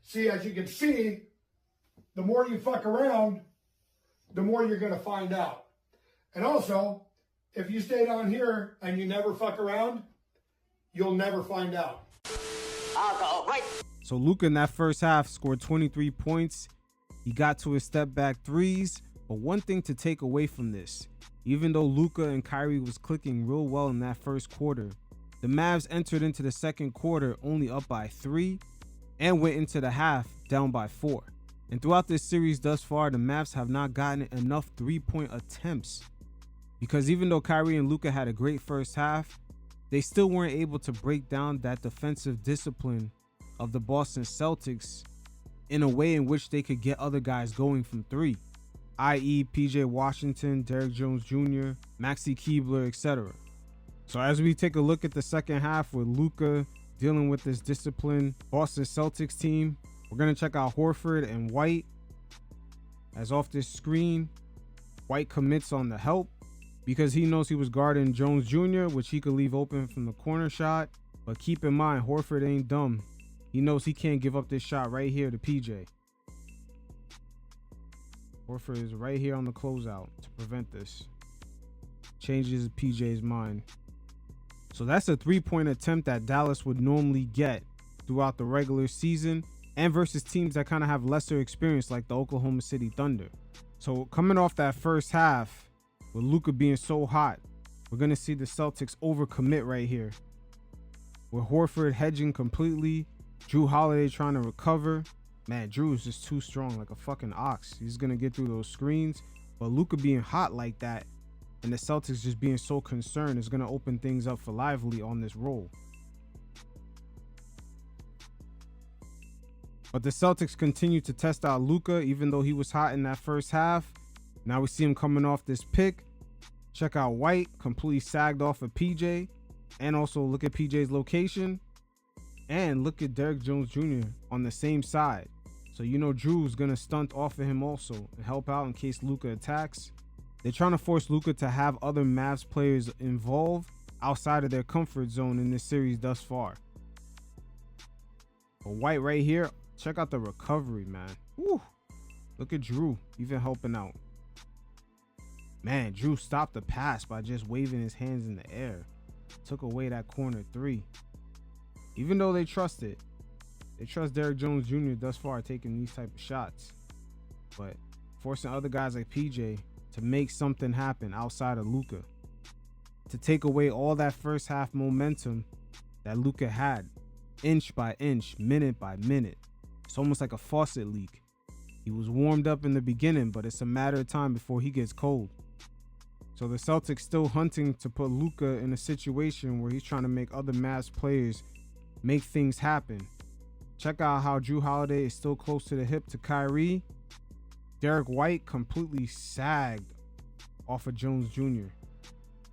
See, as you can see, the more you fuck around, the more you're going to find out. And also, if you stay down here and you never fuck around, you'll never find out. Alcohol, right? So Luka in that first half scored 23 points. He got to his step back threes. But one thing to take away from this, even though Luka and Kyrie was clicking real well in that first quarter, the Mavs entered into the second quarter only up by 3 and went into the half down by 4. And throughout this series thus far, the Mavs have not gotten enough 3-point attempts. Because even though Kyrie and Luka had a great first half, they still weren't able to break down that defensive discipline of the Boston Celtics in a way in which they could get other guys going from 3, i.e. PJ Washington, Derrick Jones Jr., Maxi Keebler, etc. So as we take a look at the second half with Luka dealing with this disciplined Boston Celtics team, we're going to check out Horford and White. As off this screen, White commits on the help because he knows he was guarding Jones Jr., which he could leave open from the corner shot. But keep in mind, Horford ain't dumb. He knows he can't give up this shot right here to PJ. Horford is right here on the closeout to prevent this. Changes PJ's mind. So that's a 3-point attempt that Dallas would normally get throughout the regular season and versus teams that kind of have lesser experience like the Oklahoma City Thunder. So coming off that first half with Luka being so hot, we're going to see the Celtics overcommit right here. With Horford hedging completely, Drew Holiday trying to recover. Man, Drew is just too strong, like a fucking ox. He's going to get through those screens. But Luka being hot like that and the Celtics just being so concerned is going to open things up for Lively on this roll. But the Celtics continue to test out Luka even though he was hot in that first half. Now we see him coming off this pick. Check out White, completely sagged off of PJ. And also look at PJ's location. And look at Derrick Jones Jr. on the same side. So you know Drew's going to stunt off of him also and help out in case Luka attacks. They're trying to force Luka to have other Mavs players involved outside of their comfort zone in this series thus far. But White right here, check out the recovery, man. Woo. Look at Drew even helping out. Man, Drew stopped the pass by just waving his hands in the air. Took away that corner 3. Even though they trust it, they trust Derrick Jones Jr. thus far taking these type of shots. But forcing other guys like PJ to make something happen outside of Luka. To take away all that first half momentum that Luka had, inch by inch, minute by minute. It's almost like a faucet leak. He was warmed up in the beginning, but it's a matter of time before he gets cold. So the Celtics still hunting to put Luka in a situation where he's trying to make other Mavs players make things happen. Check out how Drew Holiday is still close to the hip to Kyrie. Derrick White completely sagged off of Jones Jr.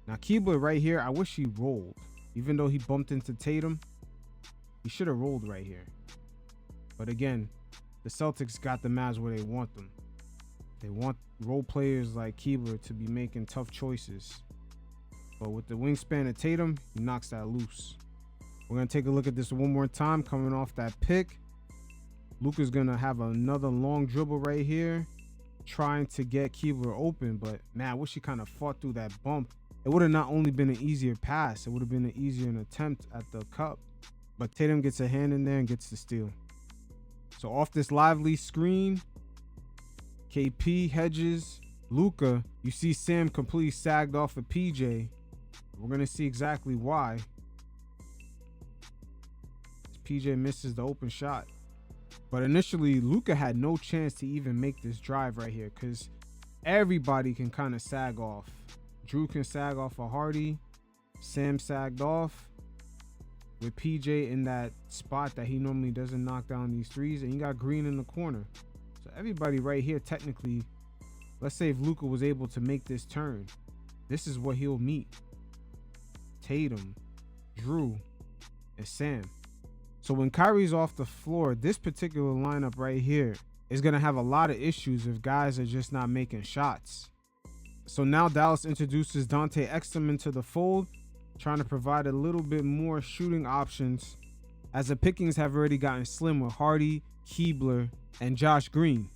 Now Keebler right here, I wish he rolled. Even though he bumped into Tatum, he should have rolled right here. But again, the Celtics got the Mavs where they want them. They want role players like Keebler to be making tough choices. But with the wingspan of Tatum, he knocks that loose. We're going to take a look at this one more time coming off that pick. Luka's going to have another long dribble right here, trying to get Keebler open. But man, I wish he kind of fought through that bump. It would have not only been an easier pass, it would have been an easier attempt at the cup. But Tatum gets a hand in there and gets the steal. So off this Lively screen, KP hedges Luka. You see Sam completely sagged off of PJ. We're going to see exactly why. PJ misses the open shot. But initially, Luka had no chance to even make this drive right here because everybody can kind of sag off. Drew can sag off of Hardy. Sam sagged off with PJ in that spot that he normally doesn't knock down these threes. And you got Green in the corner. So everybody right here, technically, let's say if Luka was able to make this turn, this is what he'll meet. Tatum, Drew, and Sam. So when Kyrie's off the floor, this particular lineup right here is going to have a lot of issues if guys are just not making shots. So now Dallas introduces Dante Exum into the fold, trying to provide a little bit more shooting options as the pickings have already gotten slim with Hardy, Keebler, and Josh Green.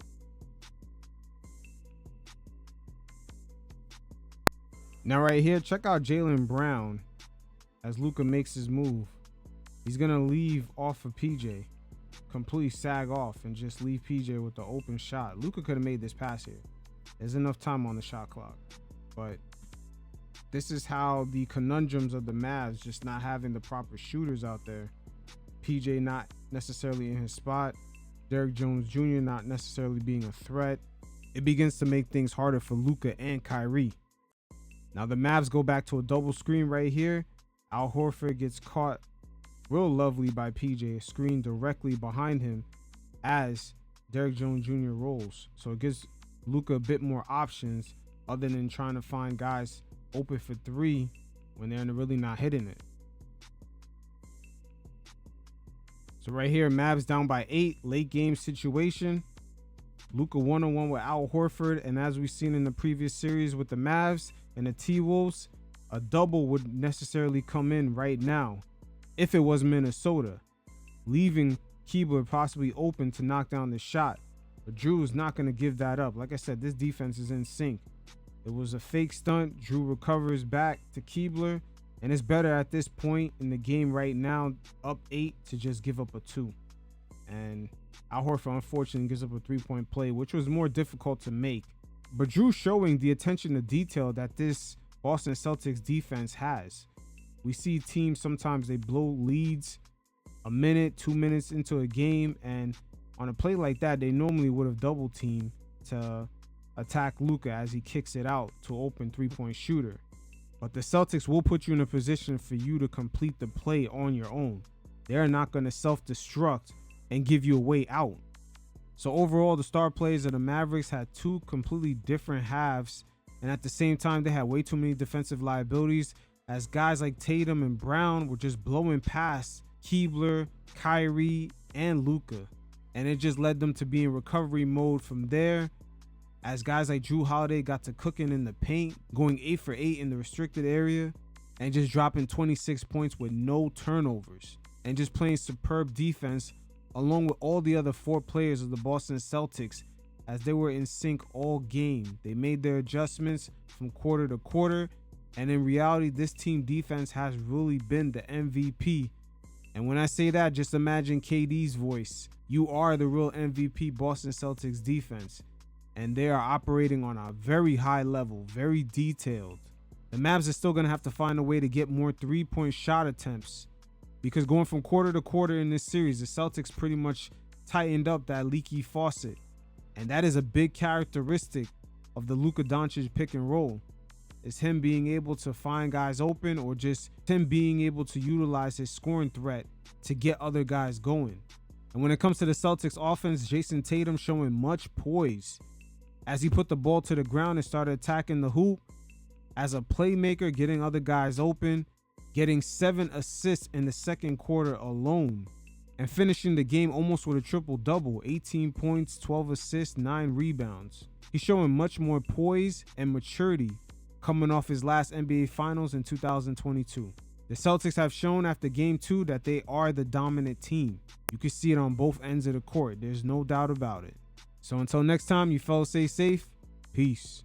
Now right here, check out Jaylen Brown as Luka makes his move. He's going to leave off of PJ, completely sag off and just leave PJ with the open shot. Luka could have made this pass here. There's enough time on the shot clock. But this is how the conundrums of the Mavs, just not having the proper shooters out there. PJ not necessarily in his spot. Derrick Jones Jr. not necessarily being a threat. It begins to make things harder for Luka and Kyrie. Now the Mavs go back to a double screen right here. Al Horford gets caught real lovely by PJ, screen directly behind him as Derrick Jones Jr. rolls. So it gives Luka a bit more options other than trying to find guys open for three when they're really not hitting it. So right here, Mavs down by 8, late game situation. Luka 1-on-1 with Al Horford, and as we've seen in the previous series with the Mavs and the T-Wolves, a double would necessarily come in right now if it was Minnesota, leaving Keebler possibly open to knock down the shot. But Drew is not going to give that up. Like I said, this defense is in sync. It was a fake stunt. Drew recovers back to Keebler, and it's better at this point in the game right now, up 8, to just give up a 2. And Al Horford unfortunately gives up a 3-point play, which was more difficult to make. But Drew showing the attention to detail that this Boston Celtics defense has. We see teams sometimes they blow leads a minute, 2 minutes into a game, and on a play like that, they normally would have double teamed to attack Luka as he kicks it out to open 3-point shooter. But the Celtics will put you in a position for you to complete the play on your own. They're not going to self-destruct and give you a way out. So overall, the star players of the Mavericks had 2 completely different halves, and at the same time, they had way too many defensive liabilities as guys like Tatum and Brown were just blowing past Keebler, Kyrie, and Luka. And it just led them to be in recovery mode from there, as guys like Jrue Holiday got to cooking in the paint, going 8 for 8 in the restricted area, and just dropping 26 points with no turnovers, and just playing superb defense along with all the other 4 players of the Boston Celtics, as they were in sync all game. They made their adjustments from quarter to quarter, and in reality, this team defense has really been the MVP. And when I say that, just imagine KD's voice. You are the real MVP Boston Celtics defense. And they are operating on a very high level, very detailed. The Mavs are still going to have to find a way to get more 3-point shot attempts, because going from quarter to quarter in this series, the Celtics pretty much tightened up that leaky faucet. And that is a big characteristic of the Luka Doncic pick and roll. It's him being able to find guys open, or just him being able to utilize his scoring threat to get other guys going. And when it comes to the Celtics offense, Jason Tatum showing much poise as he put the ball to the ground and started attacking the hoop as a playmaker, getting other guys open, getting 7 assists in the second quarter alone, and finishing the game almost with a triple-double, 18 points, 12 assists, 9 rebounds. He's showing much more poise and maturity coming off his last NBA Finals in 2022. The Celtics have shown after Game 2 that they are the dominant team. You can see it on both ends of the court. There's no doubt about it. So until next time, you fellas stay safe. Peace.